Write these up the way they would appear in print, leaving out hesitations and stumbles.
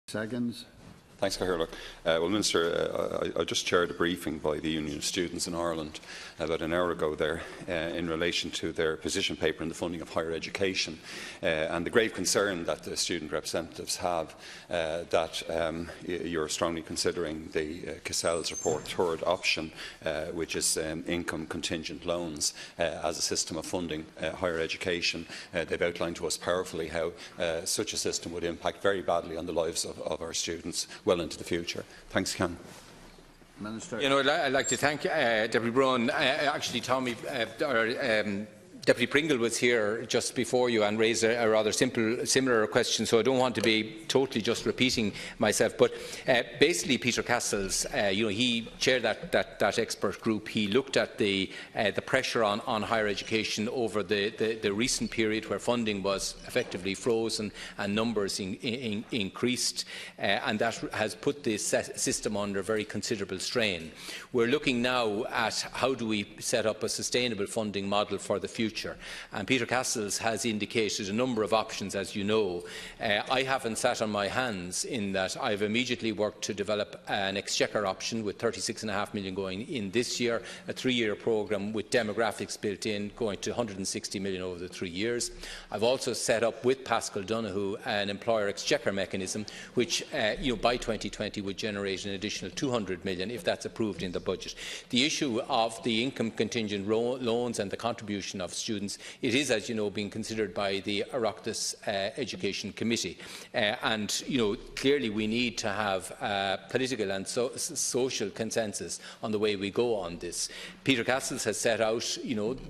Seconds. Thanks, Cathaoirleach. Well, Minister, I just chaired a briefing by the Union of Students in Ireland about an hour ago there in relation to their position paper on the funding of higher education and the grave concern that the student representatives have that you're strongly considering the Cassell's report third option, which is income-contingent loans as a system of funding higher education. They've outlined to us powerfully how such a system would impact very badly on the lives of our students well into the future. Thanks, Ken. Minister. I'd like to thank Deputy Broughan. Actually, Tommy, Deputy Pringle was here just before you and raised a rather similar question, so I don't want to be totally just repeating myself. But basically, Peter Castles, he chaired that expert group. He looked at the pressure on higher education over the recent period where funding was effectively frozen and numbers increased, and that has put this system under very considerable strain. We're looking now at how do we set up a sustainable funding model for the future. And Peter Castles has indicated a number of options, as you know. I haven't sat on my hands in that I've immediately worked to develop an exchequer option with 36.5 million going in this year, a 3-year programme with demographics built in going to 160 million over the 3 years. I've also set up with Pascal Donoghue an employer exchequer mechanism which by 2020 would generate an additional 200 million if that's approved in the budget. The issue of the income contingent loans and the contribution of students, it is, as you know, being considered by the Oireachtas Education Committee. Clearly we need to have political and social consensus on the way we go on this. Peter Castles has set out,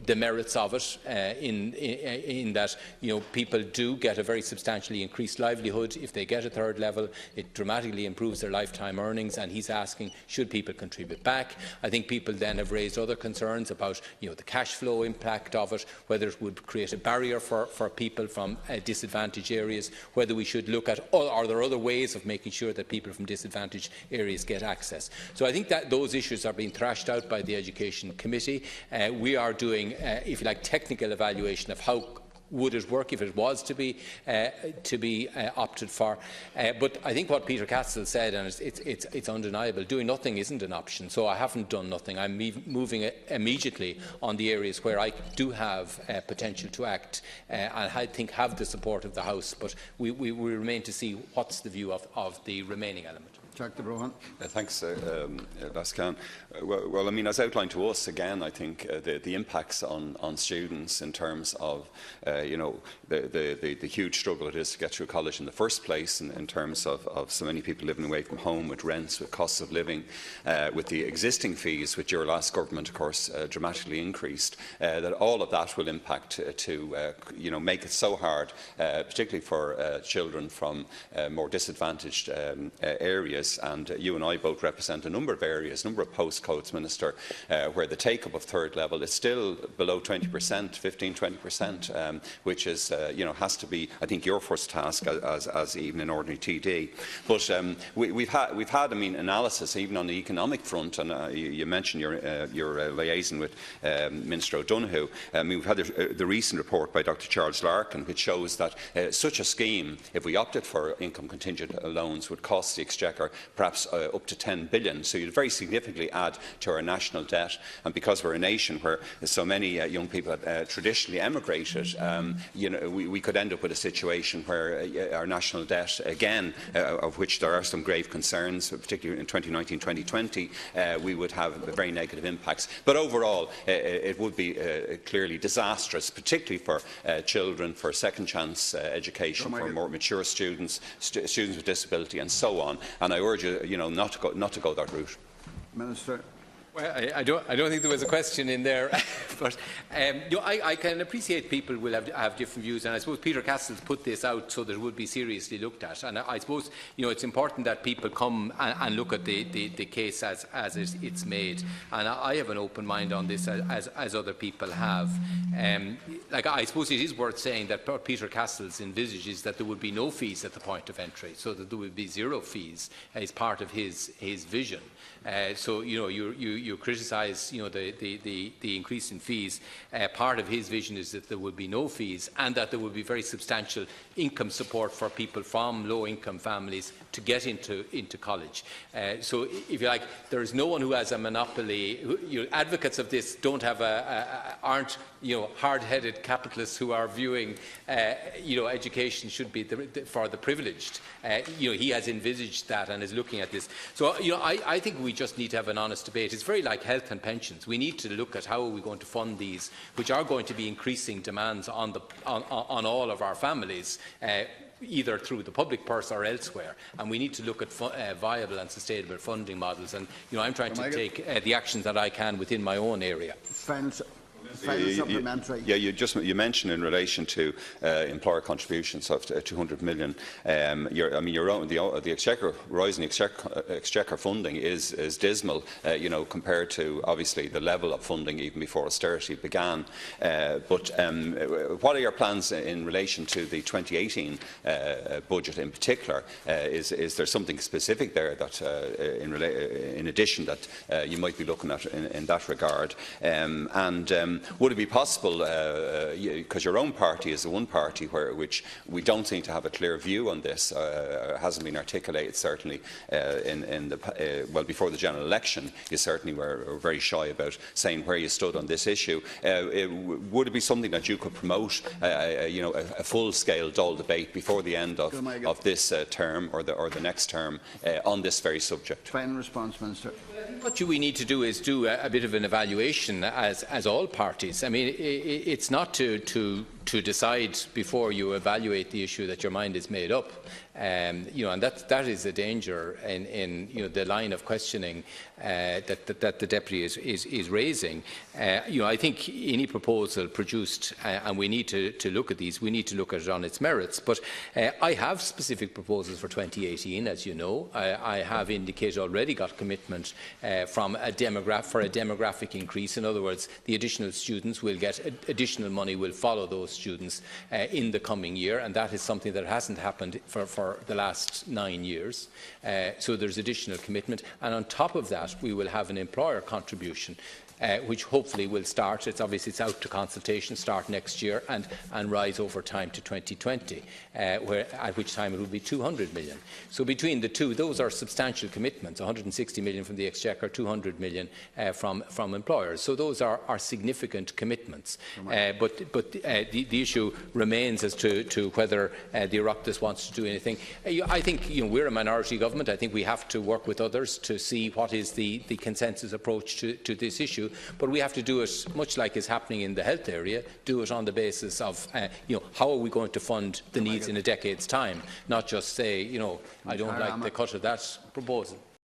the merits of it in that, people do get a very substantially increased livelihood if they get a third level. It dramatically improves their lifetime earnings, and he's asking, should people contribute back? I think people then have raised other concerns about, the cash flow impact of it, whether it would create a barrier for people from disadvantaged areas, whether we should look at, are there other ways of making sure that people from disadvantaged areas get access. So I think that those issues are being thrashed out by the Education Committee. We are doing, if you like, technical evaluation of how would it work if it was to be opted for. But I think what Peter Castles said, and it's undeniable, doing nothing isn't an option. So I haven't done nothing. I'm moving immediately on the areas where I do have potential to act, and I think have the support of the House. But we remain to see what's the view of the remaining element. Thanks, Lascan. Well, I mean, as outlined to us, again, I think the impacts on students in terms of, the huge struggle it is to get through college in the first place, in terms of so many people living away from home, with rents, with costs of living, with the existing fees, which your last government, of course, dramatically increased, that all of that will impact to, make it so hard, particularly for children from more disadvantaged areas. And you and I both represent a number of areas, a number of postcodes, Minister, where the take-up of third level is still below 20%, 15–20%, which is, has to be, I think, your first task as even an ordinary TD. But we've had, I mean, analysis even on the economic front, and you mentioned your liaison with Minister O'Donoghue. I mean, we've had the recent report by Dr. Charles Larkin, which shows that such a scheme, if we opted for income contingent loans, would cost the Exchequer perhaps up to 10 billion. So you'd very significantly add to our national debt. And because we're a nation where so many young people have traditionally emigrated, we could end up with a situation where our national debt, again, of which there are some grave concerns, particularly in 2019-2020, we would have very negative impacts. But overall, it would be clearly disastrous, particularly for children, for second chance education, for more mature students, students with disability, and so on. And I urge you, not to go that route. Minister. Well, I don't think there was a question in there, but I can appreciate people will have different views, and I suppose Peter Castles put this out so that it would be seriously looked at. And I suppose it's important that people come and look at the case as it's made. And I have an open mind on this, as other people have. I suppose it is worth saying that what Peter Castles envisages that there would be no fees at the point of entry, so that there would be zero fees as part of his vision. So you're you criticise, the increase in fees. Part of his vision is that there would be no fees and that there would be very substantial income support for people from low-income families to get into college. So, if you like, there is no one who has a monopoly. Advocates of this aren't hard-headed capitalists who are viewing education should be for the privileged. He has envisaged that and is looking at this. So I think we just need to have an honest debate. It's very like health and pensions. We need to look at how are we going to fund these, which are going to be increasing demands on all of our families. Either through the public purse or elsewhere, and we need to look at viable and sustainable funding models. And I'm trying to take the actions that I can within my own area. Supplementary. You mentioned in relation to employer contributions of 200 million. The exchequer rising exchequer funding is dismal. Compared to obviously the level of funding even before austerity began. But what are your plans in relation to the 2018 budget in particular? Is there something specific there that, in addition, that you might be looking at in that regard? Would it be possible, because your own party is the one party which we don't seem to have a clear view on this, hasn't been articulated certainly before the general election. You certainly were very shy about saying where you stood on this issue. Would it be something that you could promote, a full-scale Dáil debate before the end of this term or the next term on this very subject? Final response, Minister. What we need to do is do a bit of an evaluation as all parties. I mean, it's not to decide before you evaluate the issue that your mind is made up. And that is a danger in the line of questioning that the Deputy is raising. I think any proposal produced, and we need to look at these, we need to look at it on its merits. But I have specific proposals for 2018, as you know. I have indicated already got commitment for a demographic increase. In other words, the additional students will get additional money, will follow those students in the coming year, and that is something that hasn't happened for the last 9 years. So there's additional commitment, and on top of that we will have an employer contribution which hopefully will start, it's out to consultation, start next year and rise over time to 2020, at which time it will be 200 million. So between the two, those are substantial commitments, 160 million from the Exchequer, 200 million from employers. So those are significant commitments. But the issue remains as to whether the Oireachtas wants to do anything. I think we're a minority government. I think we have to work with others to see what is the consensus approach to this issue. But we have to do it, much like is happening in the health area, do it on the basis of, how are we going to fund the needs in a decade's time, not just say, I don't like the cut of that proposal.